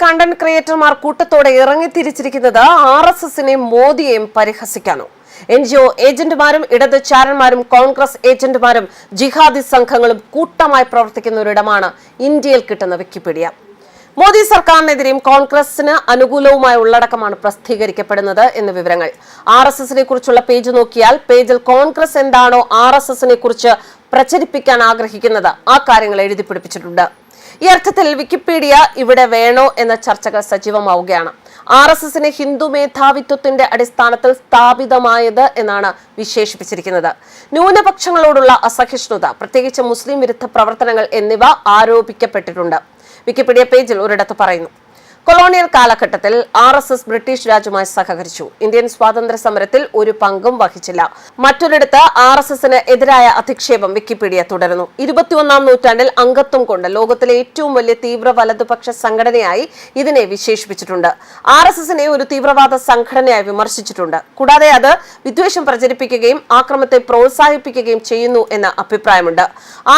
Content ക്രിയേറ്റർമാർ കൂട്ടത്തോടെ ഇറങ്ങിത്തിരിച്ചിരിക്കുന്നത് RSSനെയും മോദിയെയും പരിഹസിക്കാനോ? NGO ഏജന്റുമാരും ഇടത് ചാരന്മാരും കോൺഗ്രസ് ഏജന്റുമാരും ജിഹാദി സംഘങ്ങളും കൂട്ടമായി പ്രവർത്തിക്കുന്ന ഒരിടമാണ് ഇന്ത്യയിൽ കിട്ടുന്ന വിക്കിപീഡിയ. മോദി സർക്കാരിനെതിരെയും കോൺഗ്രസിന് അനുകൂലവുമായ ഉള്ളടക്കമാണ് പ്രസിദ്ധീകരിക്കപ്പെടുന്നത് എന്ന വിവരങ്ങൾ. RSSനെ കുറിച്ചുള്ള പേജ് നോക്കിയാൽ പേജിൽ കോൺഗ്രസ് എന്താണോ RSSനെ കുറിച്ച് പ്രചരിപ്പിക്കാൻ ആഗ്രഹിക്കുന്നത് ആ കാര്യങ്ങൾ എഴുതി പിടിപ്പിച്ചിട്ടുണ്ട്. ഈ അർത്ഥത്തിൽ വിക്കിപീഡിയ ഇവിടെ വേണോ എന്ന ചർച്ചകൾ സജീവമാവുകയാണ്. RSSനെ ഹിന്ദു മേധാവിത്വത്തിന്റെ അടിസ്ഥാനത്തിൽ സ്ഥാപിതമായത് എന്നാണ് വിശേഷിപ്പിച്ചിരിക്കുന്നത്. ന്യൂനപക്ഷങ്ങളോടുള്ള അസഹിഷ്ണുത, പ്രത്യേകിച്ച് മുസ്ലിം വിരുദ്ധ പ്രവർത്തനങ്ങൾ എന്നിവ ആരോപിക്കപ്പെട്ടിട്ടുണ്ട്. വിക്കിപീഡിയ പേജിൽ ഒരിടത്ത് പറയുന്നു, കൊളോണിയൽ കാലഘട്ടത്തിൽ RSS ബ്രിട്ടീഷ് രാജുമായി സഹകരിച്ചു. ഇന്ത്യൻ സ്വാതന്ത്ര്യ സമരത്തിൽ ഒരു പങ്കും വഹിച്ചില്ല. മറ്റൊരിടത്ത് RSSന് എതിരായ അധിക്ഷേപം വിക്കിപീഡിയ തുടരുന്നു. 21ാം നൂറ്റാണ്ടിൽ അംഗത്വം കൊണ്ട് ലോകത്തിലെ ഏറ്റവും വലിയ തീവ്ര വലതുപക്ഷ സംഘടനയായി ഇതിനെ വിശേഷിപ്പിച്ചിട്ടുണ്ട്. RSSനെ ഒരു തീവ്രവാദ സംഘടനയായി വിമർശിച്ചിട്ടുണ്ട്. കൂടാതെ അത് വിദ്വേഷം പ്രചരിപ്പിക്കുകയും ആക്രമത്തെ പ്രോത്സാഹിപ്പിക്കുകയും ചെയ്യുന്നു എന്ന അഭിപ്രായമുണ്ട്.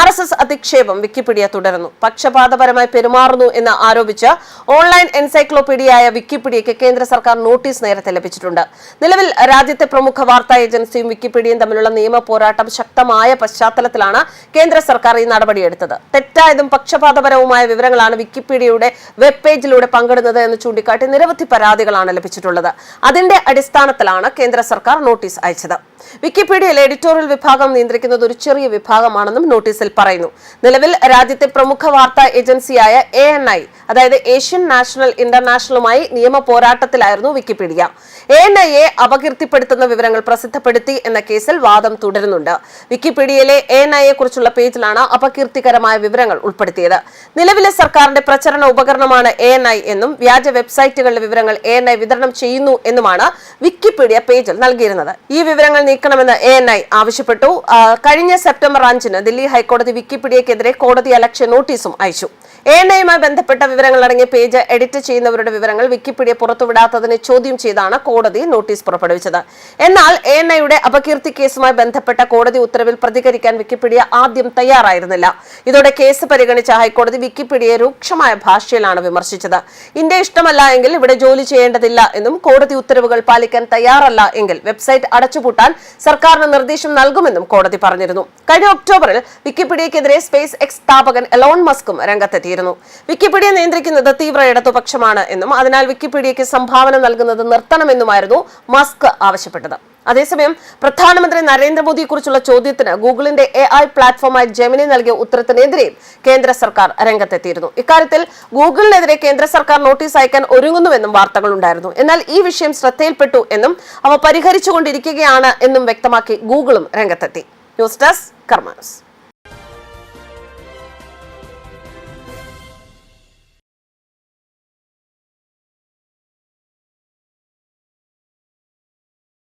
RSS അധിക്ഷേപം വിക്കിപീഡിയ തുടരുന്നു. പക്ഷപാതപരമായി പെരുമാറുന്നു എന്ന് ആരോപിച്ച് ഓൺലൈൻ എൻസൈക്ലോപീഡിയയായ വിക്കിപീഡിയയ്ക്ക് കേന്ദ്ര സർക്കാർ നോട്ടീസ് നേരത്തെ ലഭിച്ചിട്ടുണ്ട്. നിലവിൽ രാജ്യത്തെ പ്രമുഖ വാർത്താ ഏജൻസിയും വിക്കിപീഡിയയും തമ്മിലുള്ള നിയമ പോരാട്ടം ശക്തമായ പശ്ചാത്തലത്തിലാണ് കേന്ദ്ര സർക്കാർ ഈ നടപടിയെടുത്തത്. തെറ്റായതും പക്ഷപാതപരവുമായ വിവരങ്ങളാണ് വിക്കിപീഡിയയുടെ വെബ് പേജിലൂടെ പങ്കിടുന്നത് എന്ന് ചൂണ്ടിക്കാട്ടി നിരവധി പരാതികളാണ് ലഭിച്ചിട്ടുള്ളത്. അതിന്റെ അടിസ്ഥാനത്തിലാണ് കേന്ദ്ര സർക്കാർ നോട്ടീസ് അയച്ചത്. വിക്കിപീഡിയയിലെ എഡിറ്റോറിയൽ വിഭാഗം നിയന്ത്രിക്കുന്നത് ഒരു ചെറിയ വിഭാഗമാണെന്നും നോട്ടീസിൽ പറയുന്നു. നിലവിൽ രാജ്യത്തെ പ്രമുഖ വാർത്താ ഏജൻസിയായ ANI, അതായത് ഏഷ്യൻ നാഷണൽ ഇന്റർനാഷണലുമായി നിയമ പോരാട്ടത്തിലായിരുന്നു വിക്കിപീഡിയ. ANIയെ അപകീർത്തിപ്പെടുത്തുന്ന വിവരങ്ങൾ പ്രസിദ്ധപ്പെടുത്തി എന്ന കേസിൽ വാദം തുടരുന്നുണ്ട്. വിക്കിപീഡിയയിലെ ANIയെ കുറിച്ചുള്ള പേജിലാണ് അപകീർത്തികരമായ വിവരങ്ങൾ ഉൾപ്പെടുത്തിയത്. നിലവിലെ സർക്കാരിന്റെ പ്രചരണ ഉപകരണമാണ് ANI എന്നും വ്യാജ വെബ്സൈറ്റുകളിലെ വിവരങ്ങൾ ANI വിതരണം ചെയ്യുന്നു എന്നുമാണ് വിക്കിപീഡിയ പേജിൽ നൽകിയിരുന്നത്. ഈ വിവരങ്ങൾ നീക്കണമെന്ന് ANI ആവശ്യപ്പെട്ടു. കഴിഞ്ഞ സെപ്റ്റംബർ 5-ന് ദില്ലി ഹൈക്കോടതി വിക്കിപീഡിയക്കെതിരെ കോടതി അലക്ഷ്യ നോട്ടീസും അയച്ചു. ANIയുമായി ബന്ധപ്പെട്ട വിവരങ്ങൾ അടങ്ങിയ പേജ് എഡിറ്റ് ചെയ്യുന്നവരുടെ വിവരങ്ങൾ വിക്കിപീഡിയ പുറത്തുവിടാത്തതിനെ ചോദ്യം ചെയ്താണ് കോടതി നോട്ടീസ് പുറപ്പെടുവിച്ചത്. എന്നാൽ ANIയുടെ അപകീർത്തി കേസുമായി ബന്ധപ്പെട്ട കോടതി ഉത്തരവിൽ പ്രതികരിക്കാൻ വിക്കിപീഡിയ ആദ്യം തയ്യാറായിരുന്നില്ല. ഇതോടെ കേസ് പരിഗണിച്ച ഹൈക്കോടതി വിക്കിപീഡിയയെ രൂക്ഷമായ ഭാഷയിലാണ് വിമർശിച്ചത്. ഇന്ത്യ ഇഷ്ടമല്ല എങ്കിൽ ഇവിടെ ജോലി ചെയ്യേണ്ടതില്ല എന്നും കോടതി ഉത്തരവുകൾ പാലിക്കാൻ തയ്യാറല്ല എങ്കിൽ വെബ്സൈറ്റ് അടച്ചുപൂട്ടാൻ സർക്കാരിന് നിർദ്ദേശം നൽകുമെന്നും കോടതി പറഞ്ഞിരുന്നു. കഴിഞ്ഞ ഒക്ടോബറിൽ വിക്കിപീഡിയക്കെതിരെ സ്പേസ് എക്സ് സ്ഥാപകൻ എലോൺ മസ്കും രംഗത്തെത്തിയിരുന്നു. വിക്കിപീഡിയ നിയന്ത്രിക്കുന്നത് തീവ്ര ഇടതുപക്ഷമാണ് എന്നും അതിനാൽ വിക്കിപീഡിയയ്ക്ക് സംഭാവന നൽകുന്നത് നിർത്തണമെന്നുമായിരുന്നു മസ്ക് ആവശ്യപ്പെട്ടത്. അതേസമയം പ്രധാനമന്ത്രി നരേന്ദ്രമോദിയെക്കുറിച്ചുള്ള ചോദ്യത്തിന് ഗൂഗിളിന്റെ AI പ്ലാറ്റ്ഫോമായ ജെമിനി നൽകിയ ഉത്തരത്തിനെതിരെയും കേന്ദ്ര സർക്കാർ രംഗത്തെത്തിയിരുന്നു. ഇക്കാര്യത്തിൽ ഗൂഗിളിനെതിരെ കേന്ദ്ര സർക്കാർ നോട്ടീസ് അയക്കാൻ ഒരുങ്ങുന്നുവെന്നും വാർത്തകളുണ്ടായിരുന്നു. എന്നാൽ ഈ വിഷയം ശ്രദ്ധയിൽപ്പെട്ടു എന്നും അവ പരിഹരിച്ചുകൊണ്ടിരിക്കുകയാണ് എന്നും വ്യക്തമാക്കി ഗൂഗിളും രംഗത്തെത്തി. News desk കർമാനസ്.